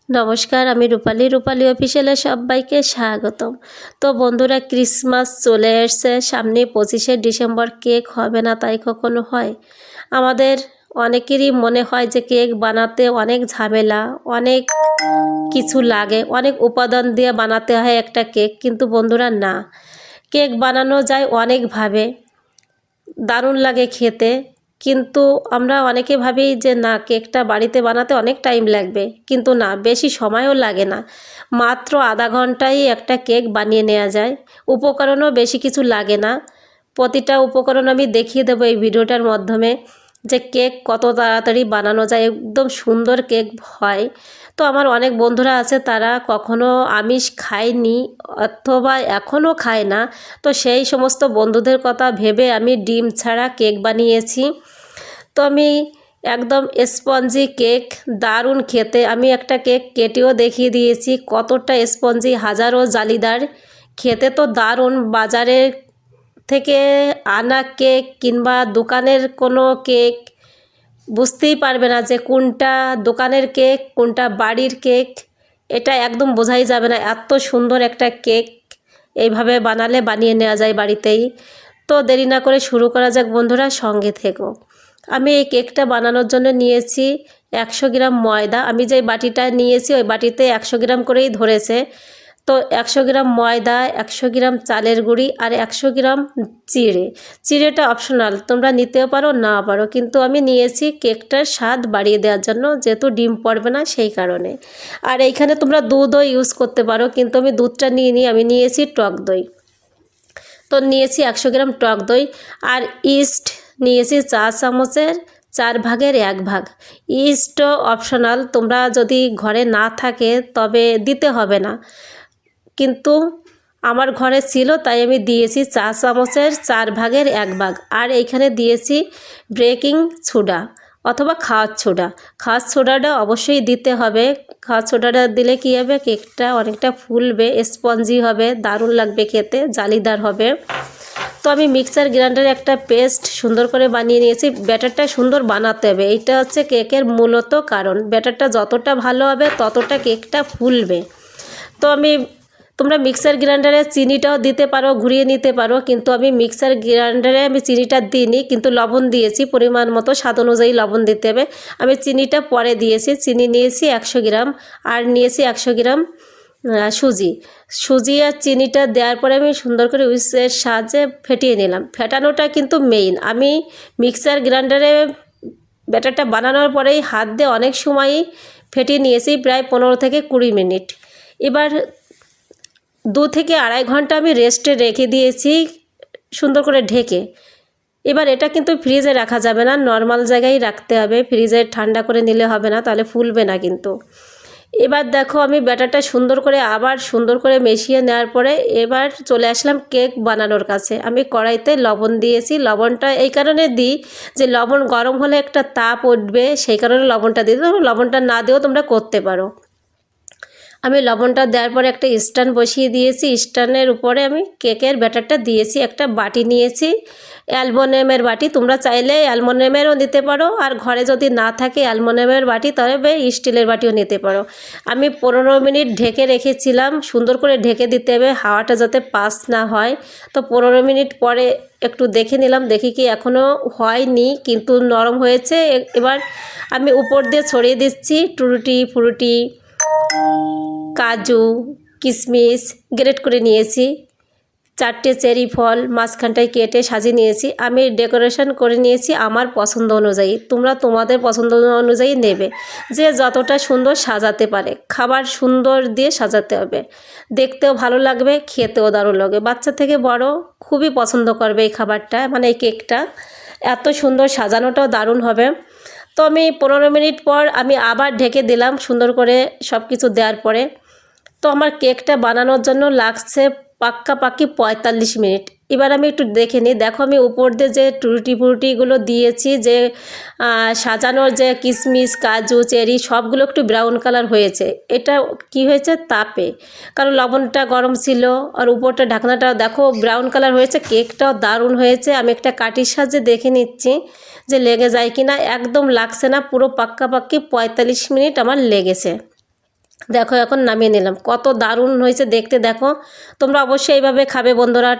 নমস্কার, আমি রূপালী অফিসিয়ালে সবাইকে স্বাগতম। তো বন্ধুরা, ক্রিসমাস চলে এসছে সামনে। 25শে ডিসেম্বর কেক হবে না তাই কখনো হয়? আমাদের অনেকেরই মনে হয় যে কেক বানাতে অনেক ঝামেলা, অনেক কিছু লাগে, অনেক উপাদান দিয়ে বানাতে হয় একটা কেক। কিন্তু বন্ধুরা না, কেক বানানো যায় অনেকভাবে, দারুণ লাগে খেতে। কিন্তু আমরা অনেকে ভাবি যে না, কেকটা বাড়িতে বানাতে অনেক টাইম লাগবে, কিন্তু না, বেশি সময়ও লাগে না। মাত্র আধা ঘন্টায় একটা কেক বানিয়ে নেওয়া যায়। উপকরণও বেশি কিছু লাগে না। প্রতিটা উপকরণ আমি দেখিয়ে দেবো এই ভিডিওটার মাধ্যমে যে কেক কত তাড়াতাড়ি বানানো যায়, একদম সুন্দর কেক হয়। তো আমার অনেক বন্ধুরা আছে, তারা কখনো আমিষ খায়নি অথবা এখনও খায় না। তো সেই সমস্ত বন্ধুদের কথা ভেবে আমি ডিম ছাড়া কেক বানিয়েছি। তো আমি একদম স্পঞ্জি কেক, দারুণ খেতে। আমি একটা কেক কেটেও দেখিয়ে দিয়েছি কতটা স্পঞ্জি, হাজারো জালিদার, খেতে তো দারুণ। বাজারের থেকে আনা কেক কিংবা দোকানের কোনো কেক বুঝতেই পারবে না যে কোনটা দোকানের কেক কোনটা বাড়ির কেক। এটা একদম বোঝাই যাবে না, এত সুন্দর একটা কেক এইভাবে বানিয়ে নেওয়া যায় বাড়িতেই। তো দেরি না করে শুরু করা যাক বন্ধুরা, সঙ্গে থেকো। আমি এই কেকটা বানানোর জন্য নিয়েছি 100 গ্রাম ময়দা। আমি যে বাটিটা নিয়েছি ওই বাটিতে 100 গ্রাম করেই ধরেছে। তো 100 গ্রাম ময়দা, 100 গ্রাম চালের গুঁড়ি আর 100 গ্রাম চিড়েটা অপশনাল, তোমরা নিতেও পারো না পারো, কিন্তু আমি নিয়েছি কেকটার স্বাদ বাড়িয়ে দেওয়ার জন্য, যেহেতু ডিম পড়বে না সেই কারণে। আর এইখানে তোমরা দুধও ইউজ করতে পারো, কিন্তু আমি দুধটা নিইনি, আমি নিয়েছি টক দই। তো নিয়েছি 100 গ্রাম টক দই। আর ইস্ট নিয়েছি 4 চামচের 4 ভাগের 1 ভাগ। ইস্টও অপশনাল, তোমরা যদি ঘরে না থাকে তবে দিতে হবে না, কিন্তু আমার ঘরে ছিল তাই আমি দিয়েছি 4 চামচের 4 ভাগের 1 ভাগ। আর এইখানে দিয়েছি বেকিং সোডা অথবা খাওয়ার সোডাটা অবশ্যই দিতে হবে। খাওয়ার সোডাটা দিলে কী হবে, কেকটা অনেকটা ফুলবে, স্পঞ্জি হবে, দারুণ লাগবে খেতে, জালিদার হবে। তো আমি মিক্সার গ্রাইন্ডারে একটা পেস্ট সুন্দর করে বানিয়ে নিয়েছি। ব্যাটারটা সুন্দর বানাতে হবে, এইটা হচ্ছে কেকের মূলত কারণ। ব্যাটারটা যতটা ভালো হবে ততটা কেকটা ফুলবে। তো তোমরা মিক্সার গ্রাইন্ডারে চিনিটাও দিতে পারো, ঘুরিয়ে নিতে পারো, কিন্তু আমি মিক্সার গ্রাইন্ডারে চিনিটা দিইনি, কিন্তু লবণ দিয়েছি পরিমাণ মতো, স্বাদ অনুযায়ী লবণ দিতে হবে। আমি চিনিটা পরে দিয়েছি। চিনি নিয়েছি 100 গ্রাম আর নিয়েছি 100 গ্রাম সুজি আর চিনিটা দেওয়ার পরে আমি সুন্দর করে হুইসের সাহায্যে ফেটিয়ে নিলাম। ফেটানোটা কিন্তু মেইন। আমি মিক্সার গ্রাইন্ডারে ব্যাটারটা বানানোর পরেই হাত দিয়ে অনেক সময়ই ফেটিয়ে নিয়েছি, প্রায় 15 থেকে 20 মিনিট। এবার 2 থেকে আড়াই ঘন্টা আমি রেস্টে রেখে দিয়েছি সুন্দর করে ঢেকে। এবার এটা কিন্তু ফ্রিজে রাখা যাবে না, নর্মাল জায়গায় রাখতে হবে, ফ্রিজে ঠান্ডা করে নিলে হবে না, তাহলে ফুলবে না কিন্তু। এবার দেখো, আমি ব্যাটারটা আবার সুন্দর করে মিশিয়ে নেওয়ার পরে এবার চলে আসলাম কেক বানানোর কাছে। আমি কড়াইতে লবণ দিয়েছি। লবণটা এই কারণে দিই যে লবণ গরম হলে একটা তাপ উঠবে, সেই কারণে লবণটা দিই। লবণটা না দিয়েও তোমরা করতে পারো। আমি লবণটা দেওয়ার পরে একটা স্ট্যান্ড বসিয়ে দিয়েছি। স্ট্যান্ডের উপরে আমি কেকের ব্যাটারটা দিয়েছি। একটা বাটি নিয়েছি, অ্যালুমিনিয়ামের বাটি, তোমরা চাইলে অ্যালুমিনিয়ামেরও নিতে পারো, আর ঘরে যদি না থাকে অ্যালুমিনিয়ামের বাটি তবে স্টিলের বাটিও নিতে পারো। আমি 15 মিনিট ঢেকে রেখেছিলাম। সুন্দর করে ঢেকে দিতে হবে, হাওয়াটা যাতে পাস না হয়। তো 15 মিনিট পরে একটু দেখে নিলাম, দেখি কি এখনও হয়নি, কিন্তু নরম হয়েছে। এবার আমি উপর দিয়ে ছড়িয়ে দিচ্ছি টুটি ফুরুটি, কাজু, কিশমিশ গ্রেট করে নিয়েছি, 4টে চেরি ফল মাঝখানটায় কেটে সাজিয়ে নিয়েছি। আমি ডেকোরেশন করে নিয়েছি আমার পছন্দ অনুযায়ী, তোমরা তোমাদের পছন্দ অনুযায়ী নেবে, যে যতটা সুন্দর সাজাতে পারে। খাবার সুন্দর দিয়ে সাজাতে হবে, দেখতেও ভালো লাগবে, খেতেও দারুণ লাগবে। বাচ্চা থেকে বড় খুবই পছন্দ করবে এই খাবারটা, মানে এই কেকটা। এত সুন্দর সাজানোটাও দারুণ হবে। তো আমি 15 মিনিট পর আমি আবার ঢেকে দিলাম সুন্দর করে সব কিছু দেওয়ার পরে। তো আমার কেকটা বানানোর জন্য লাগছে পাক্কাপাক্কি 45 মিনিট। এবার আমি একটু দেখে নিই। দেখো, আমি উপর দিয়ে যে ফুরুটিগুলো দিয়েছি, যে সাজানোর যে কিশমিশ, কাজু, চেরি সবগুলো একটু ব্রাউন কালার হয়েছে। এটা কি হয়েছে, তাপে, কারণ লবণটা গরম ছিল আর উপরটা ঢাকনাটা দেখো ব্রাউন কালার হয়েছে। কেকটাও দারুণ হয়েছে। আমি একটা কাঠির সাহায্যে দেখে নিচ্ছি যে লেগে যায় কি না। একদম লাগছে না, পুরো পাক্কাপাক্কি 45 মিনিট আমার লেগেছে। দেখো এখন নামিয়ে নিলাম, কত দারুণ হয়েছে দেখতে। দেখো তোমরা অবশ্যই এইভাবে খাবে বন্ধুরা।